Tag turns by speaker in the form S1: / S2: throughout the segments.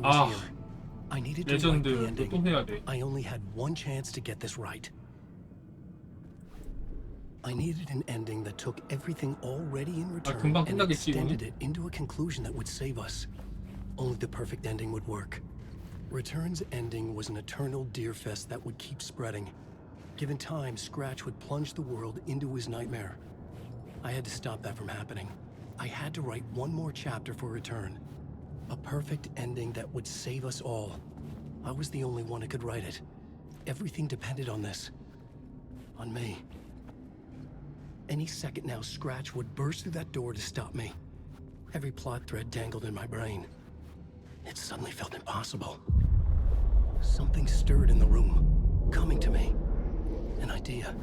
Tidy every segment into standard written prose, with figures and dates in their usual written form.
S1: was
S2: 아,
S1: here. I needed to write the
S2: 레전드 또
S1: ending.
S2: 해야 돼.
S1: I only had one chance to get this right. I needed an ending that took everything already in return
S2: 금방
S1: and
S2: 끝나겠지,
S1: extended
S2: 이거는?
S1: it into a conclusion that would save us. Only the perfect ending would work. Return's ending was an eternal deerfest that would keep spreading. Given time, Scratch would plunge the world into his nightmare. I had to stop that from happening. I had to write one more chapter for Return. A perfect ending that would save us all. I was the only one who could write it. Everything depended on this. On me. Any second now, Scratch would burst through that door to stop me. Every plot thread dangled in my brain. It suddenly felt impossible. Something stirred in the room, coming to me. An idea.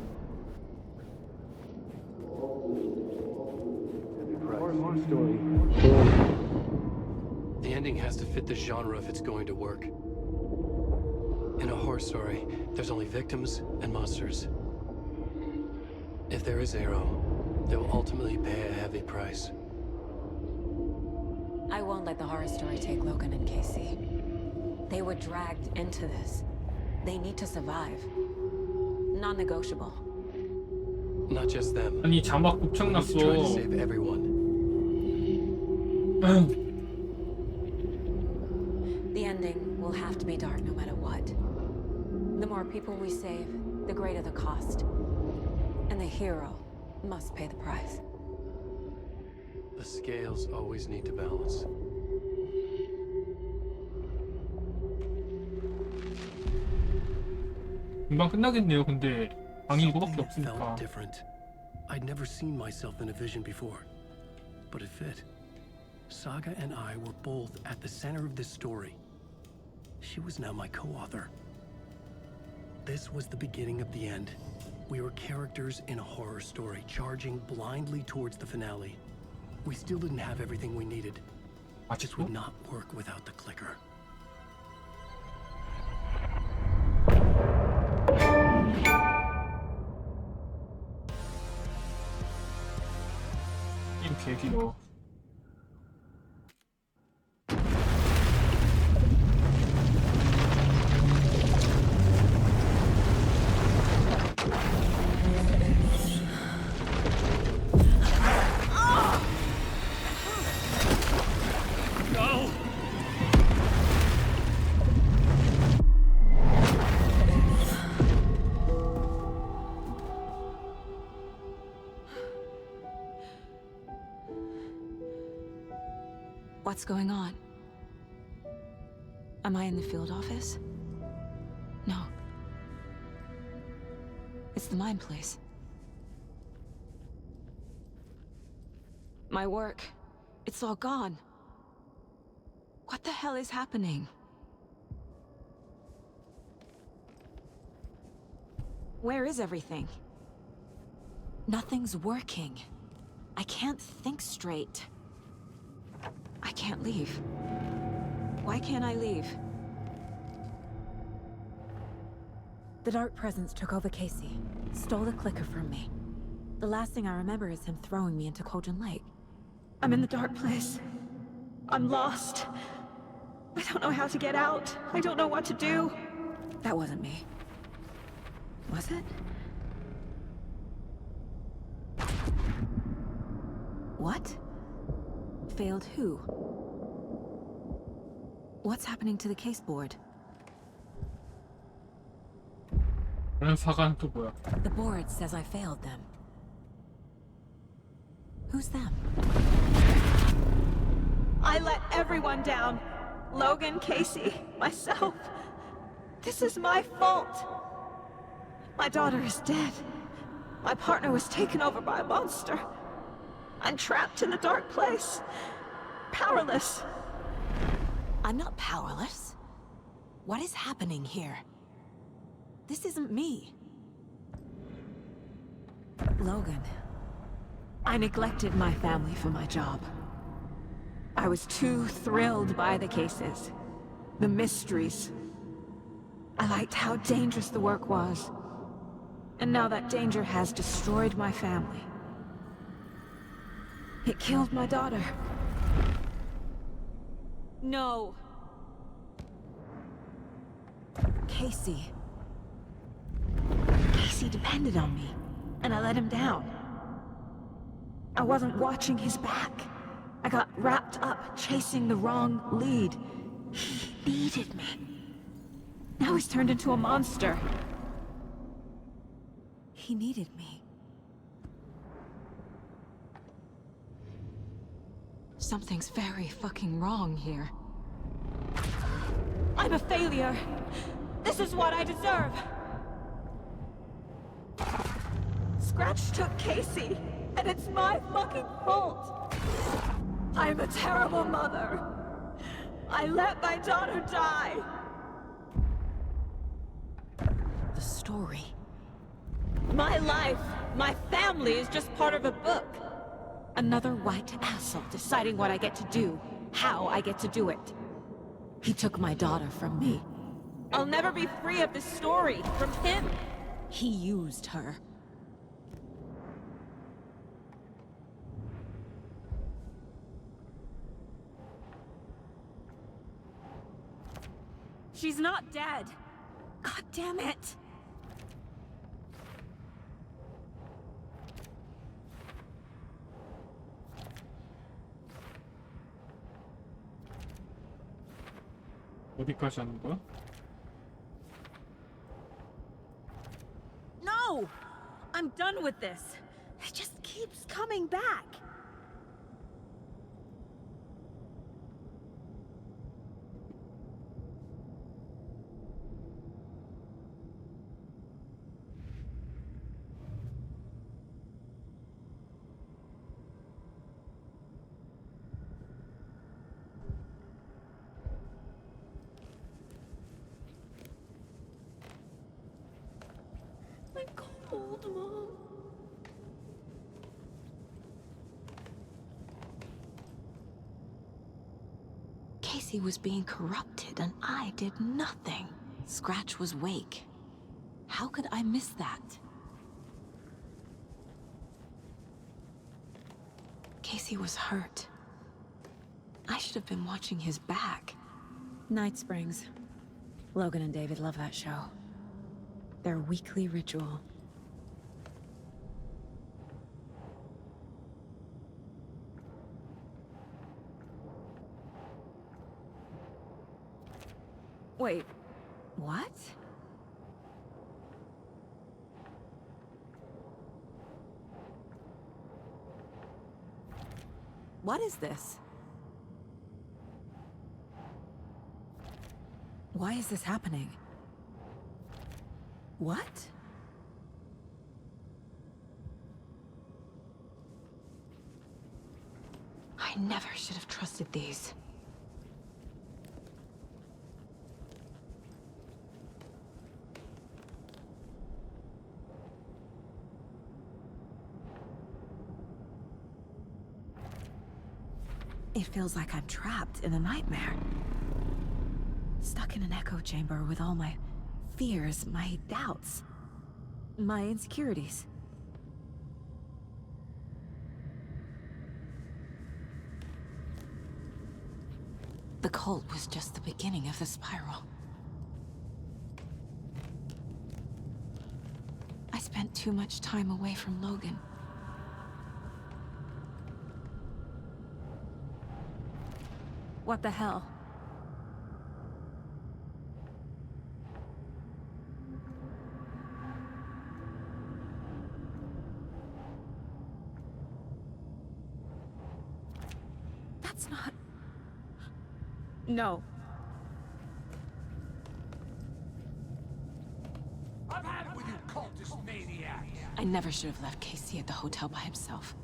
S1: The ending has to fit the genre if it's going to work. In a horror story, there's only victims and monsters. If there is Arrow, they will ultimately pay a heavy price.
S3: I won't let the horror story take Logan and Casey. They were dragged into this. They need to survive. Non-negotiable.
S1: Not just them.
S2: 아니 자막
S1: We need to
S2: 곱창났어.
S1: try to save everyone.
S3: The ending will have to be dark no matter what. The more people we save, the greater the cost. And the hero must pay the price.
S1: The scales always need to balance.
S2: 금방 끝나겠네요. 근데 방이 이거밖에
S1: Something
S2: 없으니까.
S1: felt different. I'd never seen myself in a vision before, but it fit. Saga and I were both at the center of this story. She was now my co-author. This was the beginning of the end. We were characters in a horror story, charging blindly towards the finale. We still didn't have everything we needed. This would
S2: 아직도?
S1: not work without the clicker.
S2: 게임 계기로.
S3: What's going on? Am I in the field office? No. It's the mine place. My work. It's all gone. What the hell is happening? Where is everything? Nothing's working. I can't think straight. I can't leave. Why can't I leave? The Dark Presence took over Casey, stole the clicker from me. The last thing I remember is him throwing me into Cauldron Lake. I'm in the dark place. I'm lost. I don't know how to get out. I don't know what to do. That wasn't me. Was it? What? Failed who? What's happening to the case board?
S2: 그런 사과는 또 뭐야?
S3: The board says I failed them. Who's them?
S4: I let everyone down. Logan, Casey, myself. This is my fault. My daughter is dead. My partner was taken over by a monster. I'm trapped in the dark place. Powerless.
S3: I'm not powerless. What is happening here? This isn't me. Logan.
S4: I neglected my family for my job. I was too thrilled by the cases, the mysteries. I liked how dangerous the work was. And now that danger has destroyed my family. It killed my daughter. No.
S3: Casey. Casey depended on me, and I let him down. I wasn't watching his back. I got wrapped up chasing the wrong lead. He needed me. Now he's turned into a monster. He needed me. Something's very fucking wrong here.
S4: I'm a failure. This is what I deserve. Scratch took Casey, and it's my fucking fault. I'm a terrible mother. I let my daughter die.
S3: The story.
S4: My life, my family is just part of a book.
S3: Another white asshole deciding what I get to do, how I get to do it. He took my daughter from me.
S4: I'll never be free of this story from him.
S3: He used her.
S4: She's not dead. God damn it.
S2: 어디까지 하는 거야?
S4: No! I'm done with this. It just keeps coming back. I'm cold, Mom.
S3: Casey was being corrupted and I did nothing. Scratch was Wake. How could I miss that? Casey was hurt. I should have been watching his back. Night Springs. Logan and David love that show. Their weekly ritual. Wait, what? What is this? Why is this happening? What? I never should have trusted these. It feels like I'm trapped in a nightmare. Stuck in an echo chamber with all my fears, my doubts, my insecurities. The cult was just the beginning of the spiral. I spent too much time away from Logan. What the hell? That's not... No.
S5: I've had it with you cultist maniacs!
S3: I never should have left Casey at the hotel by himself.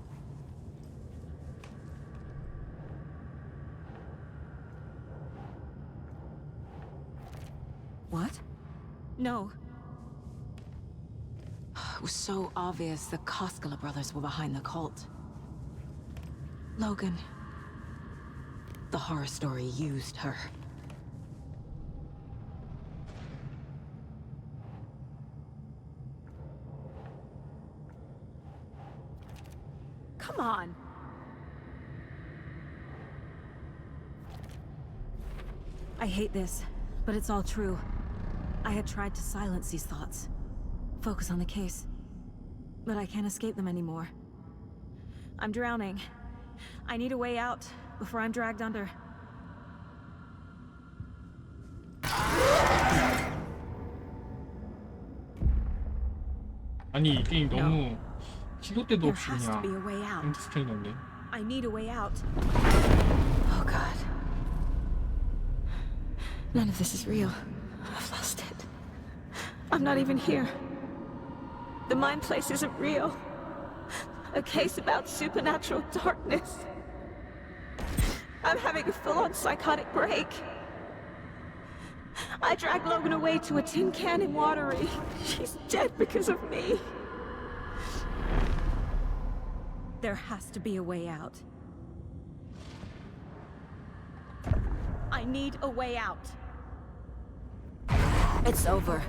S3: What? No. It was so obvious the Koskela brothers were behind the cult. Logan. The horror story used her.
S4: Come on.
S3: I hate this, but it's all true. I had tried to silence these thoughts, focus on the case, but I can't escape them anymore. I'm drowning. I need a way out before I'm dragged under.
S2: 아니 이 게임 너무 시도 때도
S3: There
S2: 없이
S3: has to be a
S2: 그냥
S3: way out.
S2: 엔드 스크린 넣네.
S3: I need a way out. Oh God. None of this is real.
S4: I've lost it. I'm not even here. The mind place isn't real. A case about supernatural darkness. I'm having a full-on psychotic break. I dragged Logan away to a tin can in Watery. She's dead because of me.
S3: There has to be a way out. I need a way out. It's over.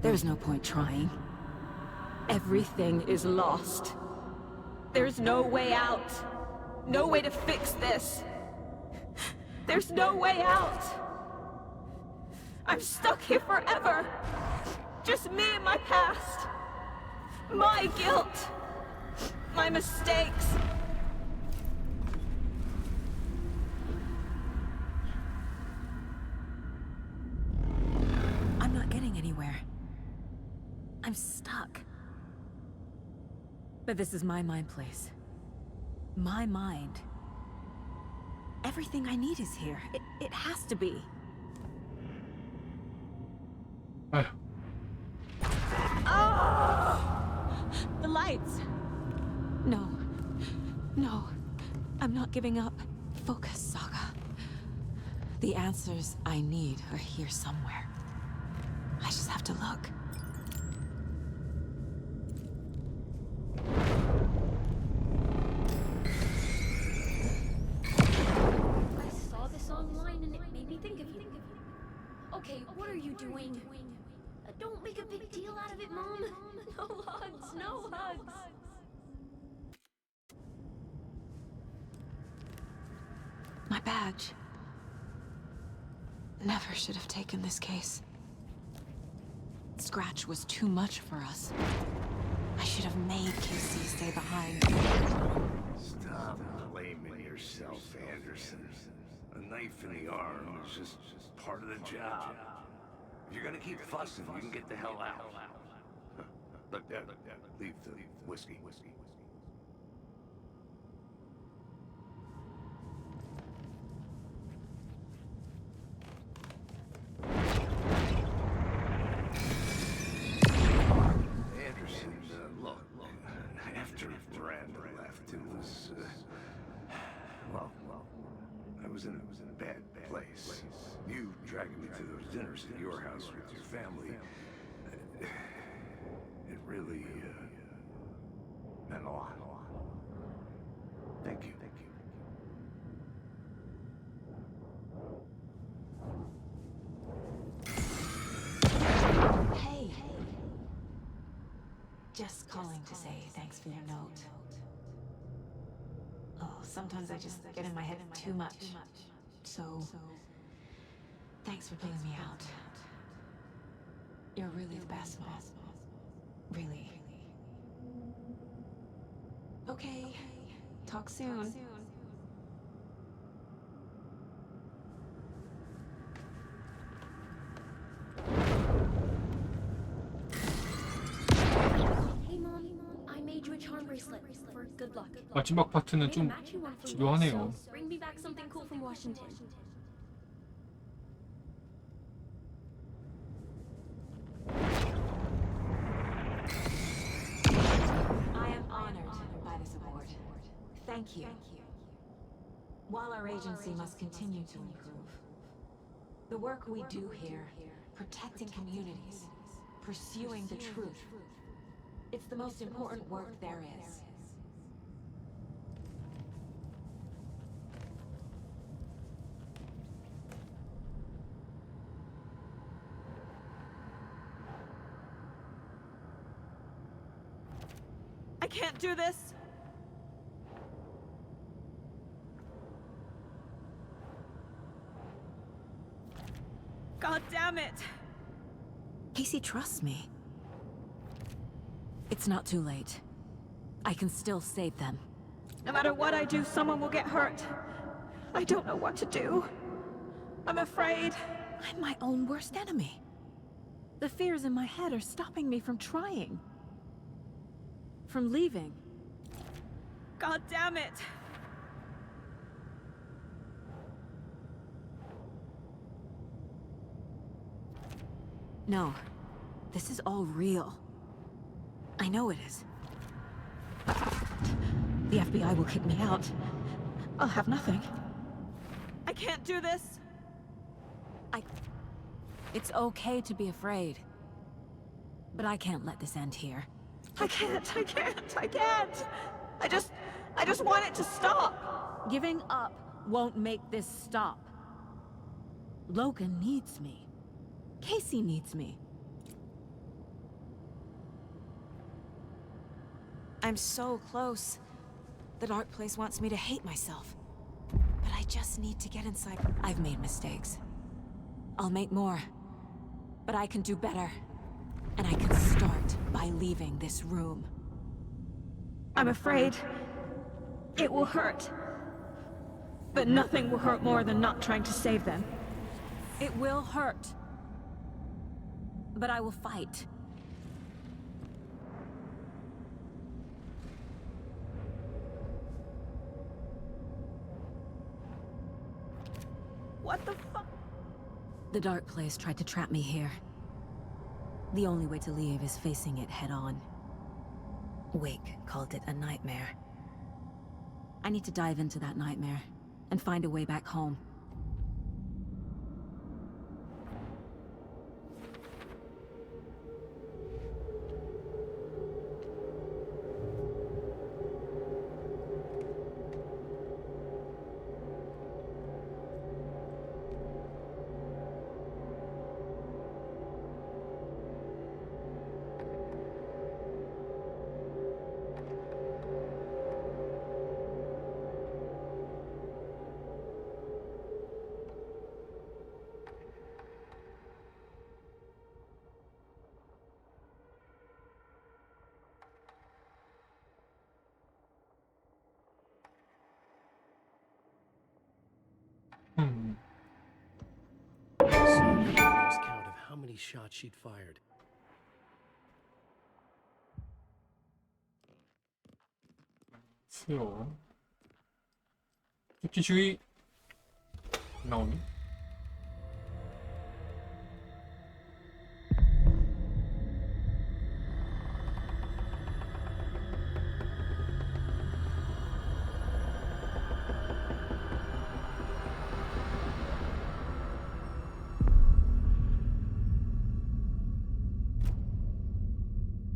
S3: There's no point trying. Everything is lost.
S4: There's no way out. No way to fix this. There's no way out. I'm stuck here forever. Just me and my past. My guilt. My mistakes.
S3: I'm not getting anywhere. I'm stuck. But this is my mind place. My mind. Everything I need is here. It has to be.
S2: 아휴.
S3: The lights! No. No. I'm not giving up. Focus, Saga. The answers I need are here somewhere. I just have to look.
S6: I saw this online and it made me think of you. Okay, what are you doing? Don't make a big deal out of it, Mom. No hugs, no hugs.
S3: My badge. Never should have taken this case. Scratch was too much for us. I should have made Casey stay behind.
S7: Stop blaming yourself, Anderson. A knife in the arm is just part of the job. If you're gonna keep fussing, you can get the hell out. Look, leave the whiskey. Anderson, look, after Miranda left, it was, well, I was in a bad place. You dragging me to those dinners at your house with your family, it really, meant a lot. Thank you.
S3: Hey. Just calling to say thanks for your note. Oh, sometimes I just get in my head too much. So, thanks for pulling me out. You're really the best, Mom. Really. Okay. Talk soon.
S6: Hey, Mom, I made you a charm bracelet for good luck.
S2: 마지막 파트는
S6: Made a
S2: 좀
S6: matching one for you,
S2: 집요하네요.
S6: so bring me back something cool from Washington.
S3: I am honored by this award. Thank you. While our agency must continue to improve, the work we do here, protecting communities, pursuing the truth, it's the most important work there is.
S4: I can't do this. God damn it.
S3: Casey trusts me. It's not too late. I can still save them.
S4: No matter what I do, someone will get hurt. I don't know what to do. I'm afraid.
S3: I'm my own worst enemy. The fears in my head are stopping me from trying. From leaving.
S4: God damn it.
S3: No. This is all real. I know it is. The FBI will kick me out. I'll have nothing.
S4: I can't do this.
S3: It's okay to be afraid. But I can't let this end here.
S4: I can't. I just want it to stop.
S3: Giving up won't make this stop. Logan needs me. Casey needs me. I'm so close. The dark place wants me to hate myself. But I just need to get inside. I've made mistakes. I'll make more. But I can do better. And I can start by leaving this room.
S4: I'm afraid it will hurt. But nothing will hurt more than not trying to save them.
S3: It will hurt. But I will fight.
S4: What the fuck?
S3: The dark place tried to trap me here. The only way to leave is facing it head-on. Wake called it a nightmare. I need to dive into that nightmare and find a way back home.
S1: Soon I lost count of how many shots she'd fired.
S2: 수요. 죽기 주의. 나오니?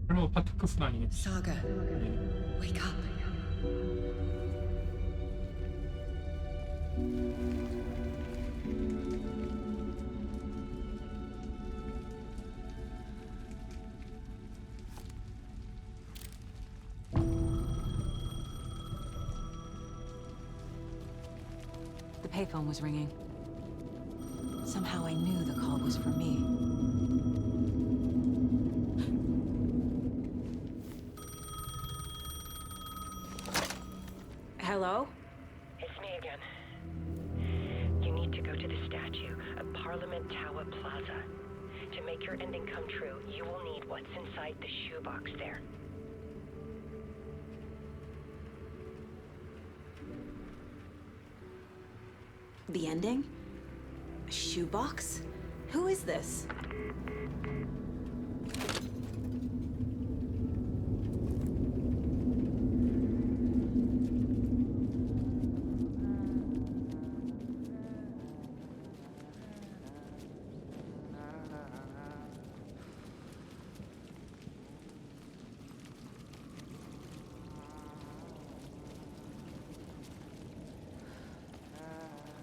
S2: 설마 파트크스는 아니겠지?
S8: Saga, wake up.
S3: The payphone was ringing. Somehow I knew the call was for me. Hello?
S9: It's me again. You need to go to the statue of Parliament Tower Plaza. To make your ending come true, you will need what's inside the shoebox there.
S3: The ending? A shoebox? Who is this?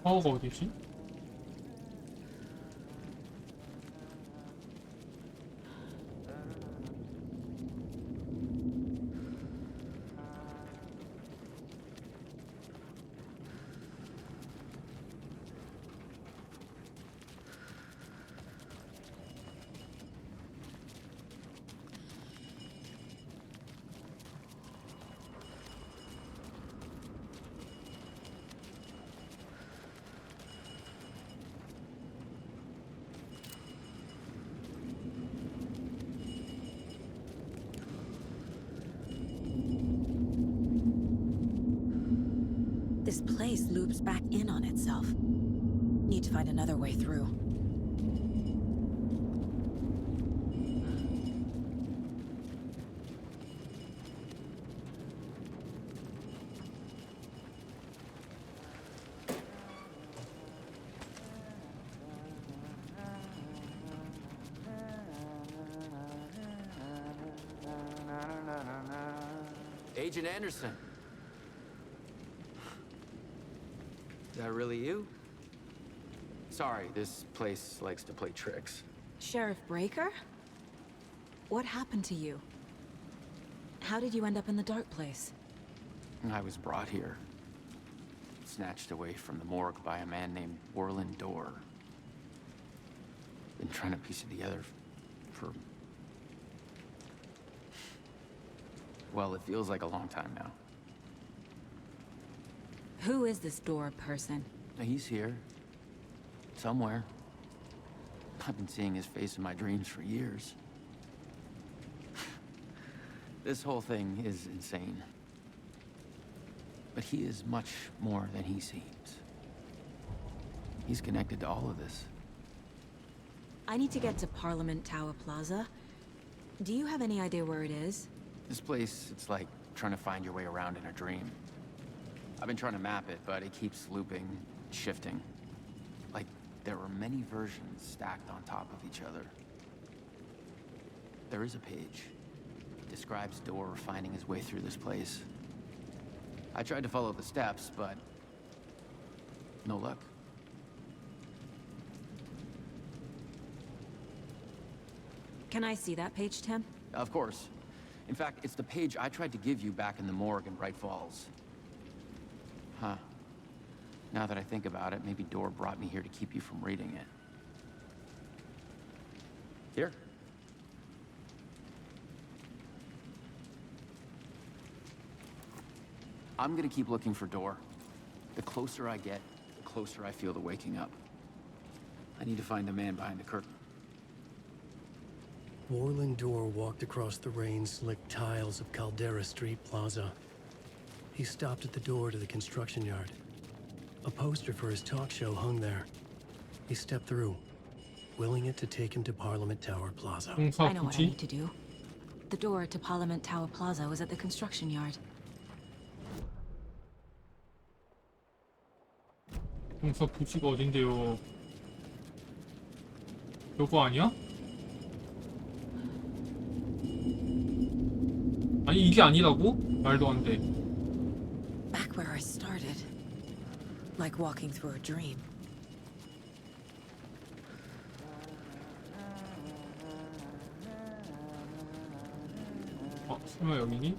S2: 파워가 어디지?
S3: This place loops back in on itself. Need to find another way through.
S10: Agent Anderson. Is that really you? Sorry, this place likes to play tricks.
S3: Sheriff Breaker? What happened to you? How did you end up in the dark place?
S10: I was brought here. Snatched away from the morgue by a man named Warland Dorr. Been trying to piece it together for... well, it feels like a long time now.
S3: Who is this Dorr person?
S10: He's here. Somewhere. I've been seeing his face in my dreams for years. This whole thing is insane. But he is much more than he seems. He's connected to all of this.
S3: I need to get to Parliament Tower Plaza. Do you have any idea where it is?
S10: This place, it's like trying to find your way around in a dream. I've been trying to map it, but it keeps looping, shifting. Like there are many versions stacked on top of each other. There is a page. It describes Dorr finding his way through this place. I tried to follow the steps, but no luck.
S3: Can I see that page, Tim?
S10: Of course. In fact, it's the page I tried to give you back in the morgue in Bright Falls. Huh. Now that I think about it, maybe Dorr brought me here to keep you from reading it. Here. I'm gonna keep looking for Dorr. The closer I get, the closer I feel to waking up. I need to find the man behind the curtain.
S1: Warland Dorr walked across the rain-slicked tiles of Caldera Street Plaza. He stopped at the door to the construction yard. A poster for his talk show hung there. He stepped through, willing it to take him to Parliament Tower Plaza.
S3: I know what I need to do. The door to Parliament Tower Plaza was at the construction yard.
S2: 공사 부지가 어딘데요? 요거 아니야? 아니 이게 아니라고? 말도 안 돼.
S3: Back where I started. Like walking through a dream.
S2: 설마 여기니?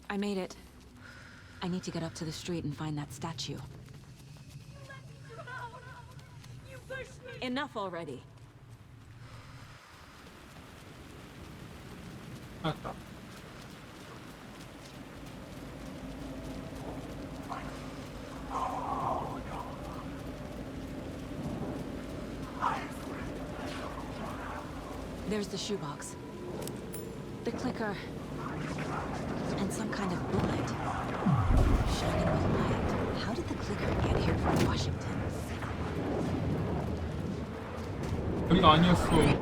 S3: I made it. I need to get up to the street and find that statue. Enough already.
S2: 알았다.
S3: There's the shoebox. The clicker. And some kind of bullet. Shining with light. How did the clicker get here from Washington?
S2: 여기가 아니었어.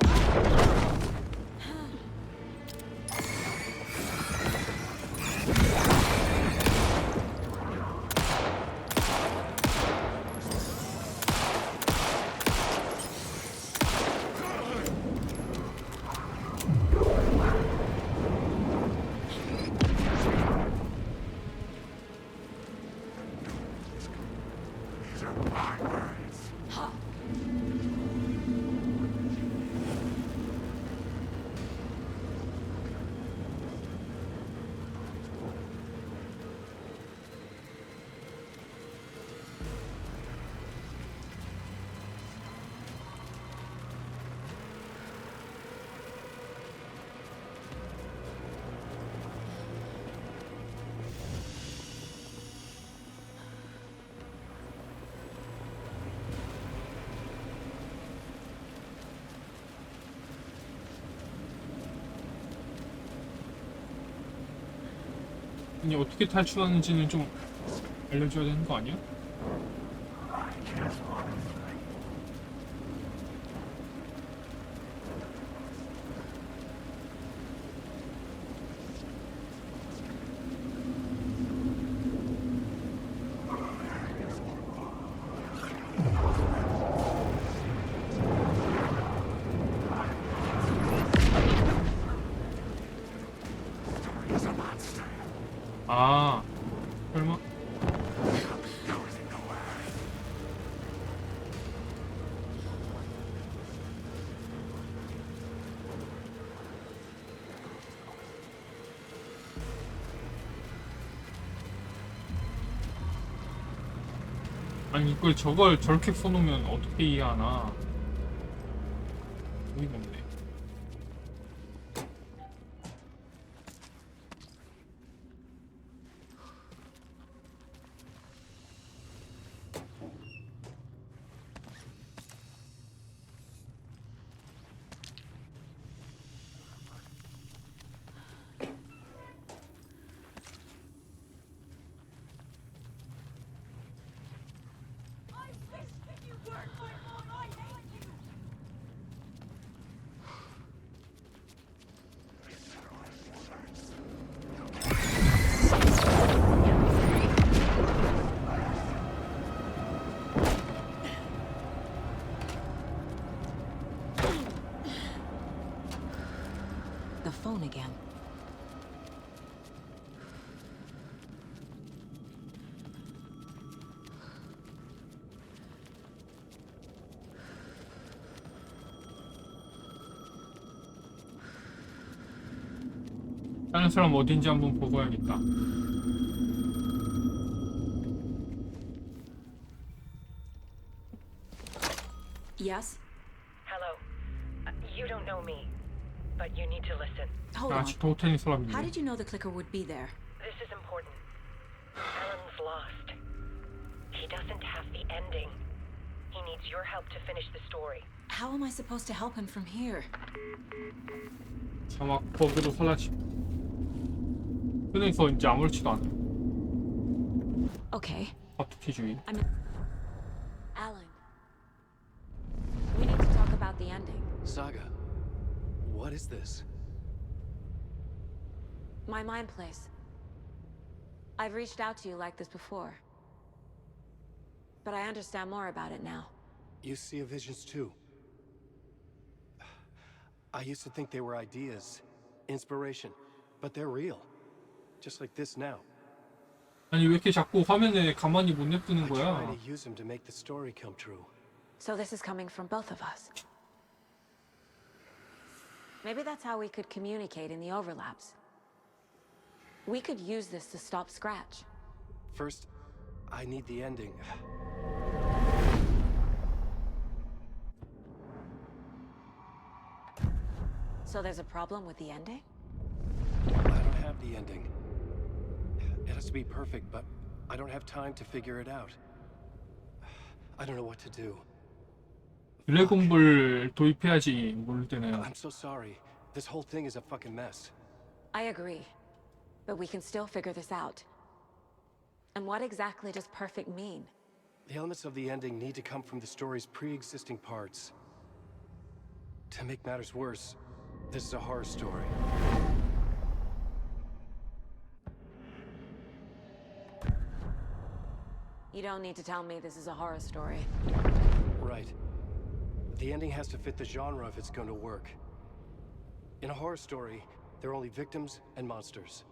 S2: 아니 어떻게 탈출하는지는 좀 알려줘야 되는 거 아니야? 아, 설마? 아니 이걸 저걸 저렇게 써놓으면 어떻게 이해하나? 어이가 없네.
S3: The phone again.
S2: 다른 사람 어딘지 한번 보고 와야겠다.
S3: Yes?
S9: Hello. You don't know me, but you need to listen.
S3: Hold on.
S2: 아직도 호텔인 사람이네.
S3: How did you know the clicker would be there?
S9: This is important. Alan's lost. He doesn't have the ending. He needs your help to finish the story.
S3: How am I supposed to help him from here?
S2: 자막 버그로 사라지. 그래서 이제 아무렇지도 않아.
S3: Okay.
S2: 어떻게 주의?
S3: Alan. We need to talk about the ending.
S1: Saga, what is this?
S3: My mind place. I've reached out to you like this before. But I understand more about it now.
S1: You see visions too. I used to think they were ideas, inspiration, but they're real. Just like this now.
S2: 아니 왜 이렇게 자꾸 화면에 가만히 못 냅두는
S1: I
S2: 거야?
S1: try to use them to make the story come true.
S3: So this is coming from both of us. Maybe that's how we could communicate in the overlaps. We could use this to stop Scratch.
S1: First, I need the ending.
S3: So there's a problem with the ending?
S1: I don't have the ending. It has to be perfect, but I don't have time to figure it out. I don't know what to do.
S2: 드래곤볼 도입해야지 모를 때는.
S1: I'm so sorry. This whole thing is a fucking mess.
S3: I agree. But we can still figure this out. And what exactly does perfect mean?
S1: The elements of the ending need to come from the story's pre-existing parts. To make matters worse, this is a horror story.
S3: You don't need to tell me this is a horror story.
S1: Right. The ending has to fit the genre if it's going to work. In a horror story, there are only victims and monsters.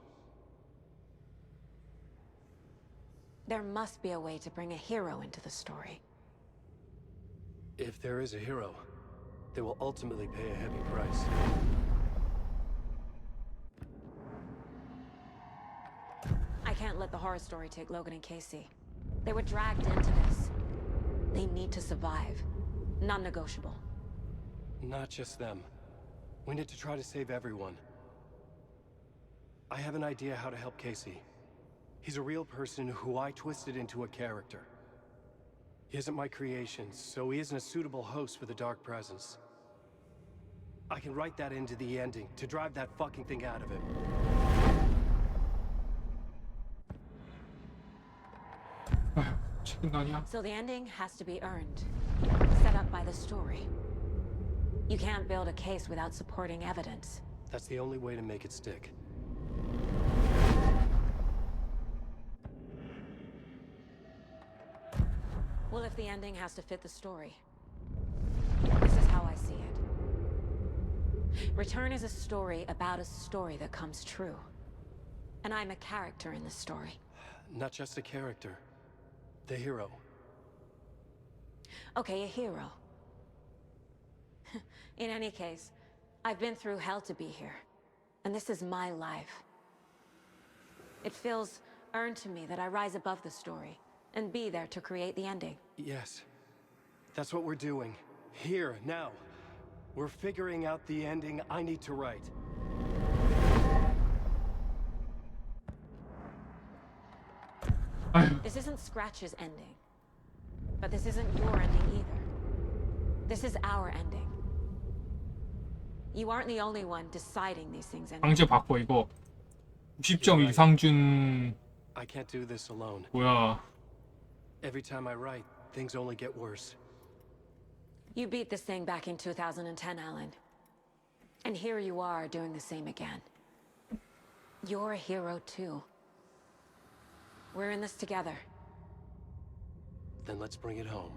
S3: There must be a way to bring a hero into the story.
S1: If there is a hero, they will ultimately pay a heavy price.
S3: I can't let the horror story take Logan and Casey. They were dragged into this. They need to survive. Non-negotiable.
S1: Not just them. We need to try to save everyone. I have an idea how to help Casey. He's a real person who I twisted into a character. He isn't my creation, so he isn't a suitable host for the Dark Presence. I can write that into the ending to drive that fucking thing out of him.
S2: 지금 아니야.
S3: So the ending has to be earned, set up by the story. You can't build a case without supporting evidence.
S1: That's the only way to make it stick.
S3: Well, if the ending has to fit the story, this is how I see it. Return is a story about a story that comes true. And I'm a character in the story.
S1: Not just a character. The hero.
S3: Okay, a hero. In any case, I've been through hell to be here. And this is my life. It feels earned to me that I rise above the story and be there to create the ending.
S1: Yes. That's what we're doing. Here, now. We're figuring out the ending I need to write.
S3: This isn't Scratch's ending. But this isn't your ending either. This is our ending. You aren't the only one deciding these things anymore.
S2: 강제 바꿔 이거. 60점 이상준
S1: I can't do this alone.
S2: 뭐야?
S1: Every time I write, things only get worse.
S3: You beat this thing back in 2010, Alan. And here you are doing the same again. You're a hero too. We're in this together.
S1: Then let's bring it home.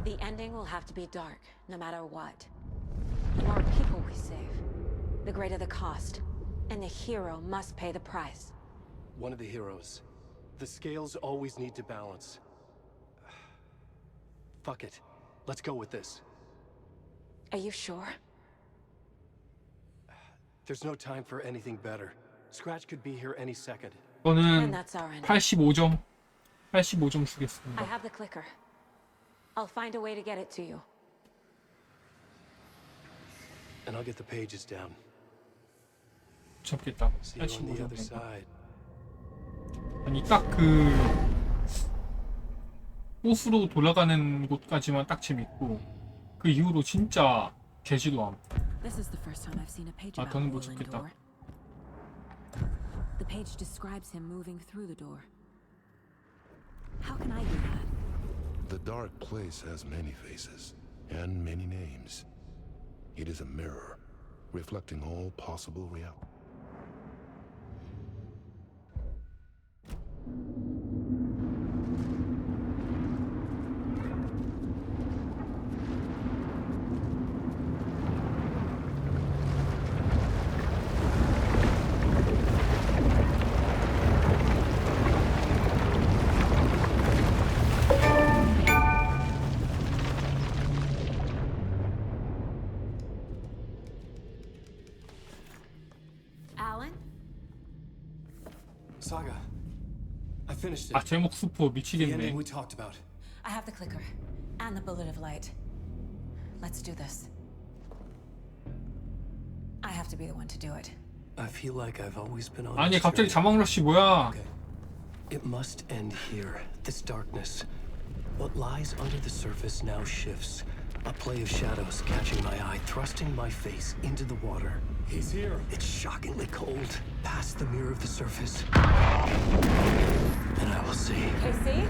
S3: The ending will have to be dark, no matter what. The more people we save, the greater the cost. And the hero must pay the price.
S1: One of the heroes. The scales always need to balance. Fuck it. Let's go with this.
S3: Are you sure?
S1: There's no time for anything better. Scratch could be here any second.
S2: 이거는
S3: And that's our ending.
S2: 85점. 85점
S3: I
S2: 주겠습니다.
S3: have the clicker. I'll find a way to get it to you.
S1: And I'll get the pages down.
S2: 잡겠다.
S1: See you on the other
S2: 85점.
S1: side.
S2: 아니 딱 그 꽃으로 돌아가는 곳까지만 딱 재밌고 그 이후로 진짜 개지도함.
S3: This is the first time I've seen a page
S2: 아,
S3: about
S2: 더는 못
S3: Roland
S2: 찾겠다.
S3: Door. The page describes him moving through the door. How can I do that?
S11: The dark place has many faces and many names. It is a mirror, reflecting all possible reality.
S3: Alan?
S1: Saga. I finished it.
S2: 아 제목 스포
S1: The
S2: 미치겠네.
S1: ending we talked about.
S3: I have the clicker and the bullet of light. Let's do this. I have to be the one to do it.
S1: I feel like I've always been on
S2: 아니
S1: this
S2: 갑자기
S1: journey.
S2: 자막러시 뭐야?
S1: Okay. It must end here. This darkness. What lies under the surface now shifts. A play of shadows catching my eye, thrusting my face into the water. He's here. It's shockingly cold, past the mirror of the surface. And I will see.
S3: Casey?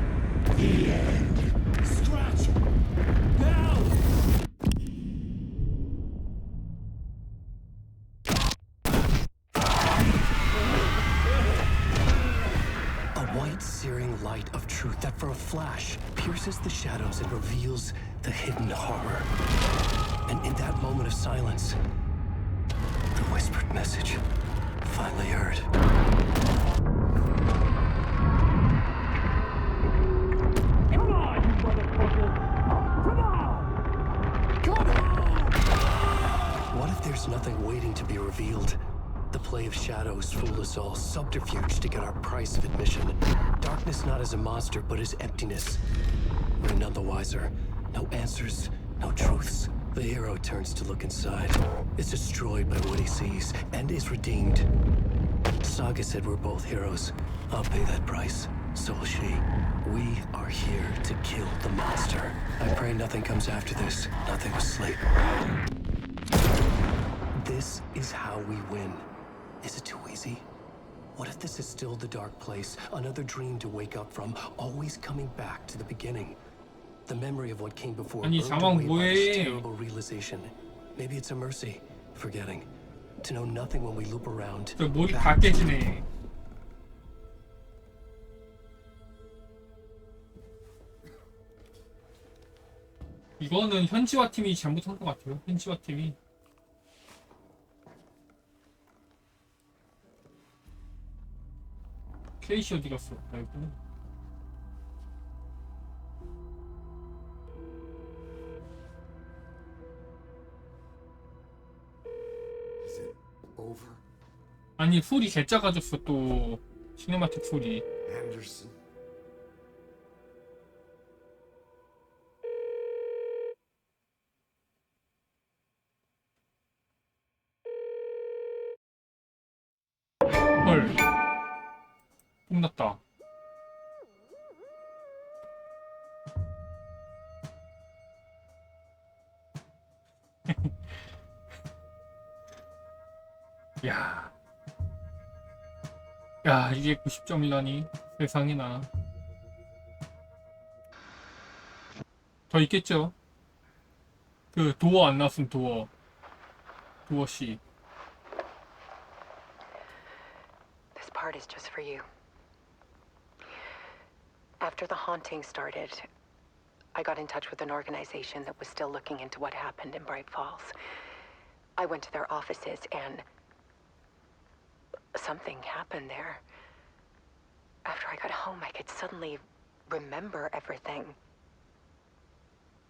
S1: The end. Scratch! Now! A white, searing light of truth that for a flash pierces the shadows and reveals the hidden horror. And in that moment of silence, the whispered message finally heard.
S5: Come on, you motherfucker! Come on! Come on!
S1: What if there's nothing waiting to be revealed? The play of shadows fooled us all, subterfuge to get our price of admission. Darkness not as a monster, but as emptiness. We're none the wiser. No answers, no truths. The hero turns to look inside. Is destroyed by what he sees, and is redeemed. Saga said we're both heroes. I'll pay that price. So will she. We are here to kill the monster. I pray nothing comes after this. Nothing will sleep. This is how we win. Is it too easy? What if this is still the dark place, another dream to wake up from, always coming back to the beginning? The memory of what came before
S2: 아니,
S1: burned
S2: 자막
S1: away by this
S2: 뭐해?
S1: terrible realization. Maybe it's a mercy, forgetting. To know nothing when we loop around.
S2: 저 머리 다 깨지네. 이거는 현지화 팀이 잘못한 것 같아요. 현지화 팀이. 케이시 어디 갔어? 아이고.
S7: Is it over?
S2: 아니 소리 개 작아졌어 또. 시네마틱 소리.
S7: Anderson?
S2: 헐. 뽕났다. 야. 야, 이게 90점이라니. 세상에나. 더 있겠죠? 그 도어 안 나왔음 도어. 도어 씨.
S9: This part is just for you. After the haunting started, I got in touch with an organization that was still looking into what happened in Bright Falls. I went to their offices and something happened there. After I got home, I could suddenly remember everything.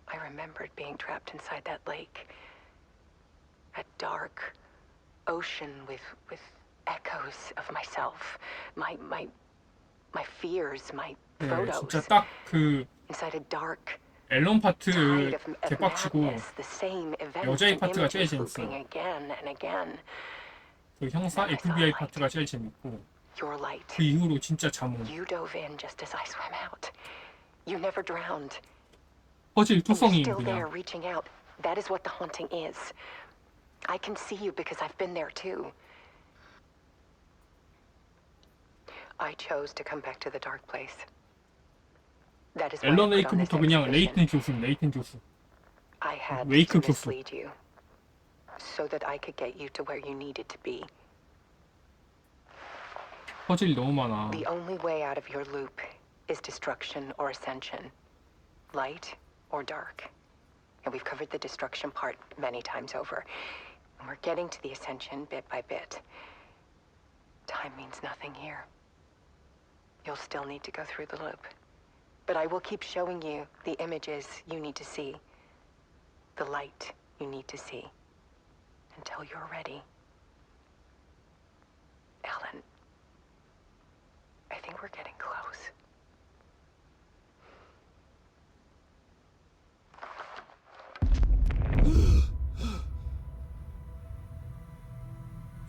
S9: I remembered being trapped inside that lake. A dark ocean with echoes of myself. My fears, my
S2: 네,
S9: photos.
S2: 진짜 딱 그
S9: Inside a dark
S2: 앨런 파트
S9: tide of
S2: 개빡치고
S9: madness, the same events
S2: 여자의
S9: and
S2: 파트가 제일
S9: images
S2: 재밌어.
S9: looping again and again.
S2: 그 형사 FBI 파트가 제일 재밌고
S9: Your light.
S2: 그 이후로 진짜 자몽.
S9: You dove in just as I swam out. You never drowned.
S2: 퍼즐
S9: And you're
S2: 투성이
S9: still there
S2: 그냥.
S9: reaching out. That is what the haunting is. I can see you because I've been there too. I chose to come back to the dark place. That is why I put on this
S2: 앨런웨이크부터 그냥
S9: expedition.
S2: 레이튼 교수, 레이튼 교수.
S9: I had
S2: 웨이크
S9: to
S2: 교수.
S9: mislead you so that I could get you to where you needed to be.
S2: 퍼즐이 너무 많아.
S9: The only way out of your loop is destruction or ascension. Light or dark. And we've covered the destruction part many times over. And we're getting to the ascension bit by bit. Time means nothing here. You'll still need to go through the loop. But I will keep showing you the images you need to see. The light you need to see. Until you're ready. Ellen, I think we're getting close.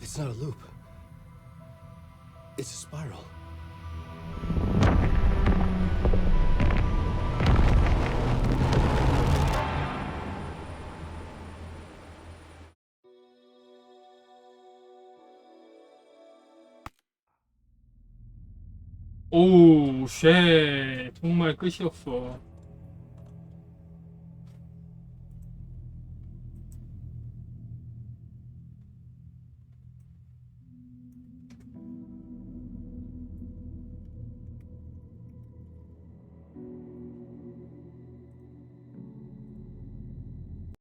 S1: It's not a loop. It's a spiral.
S2: 오우 쉣 정말 끝이었어.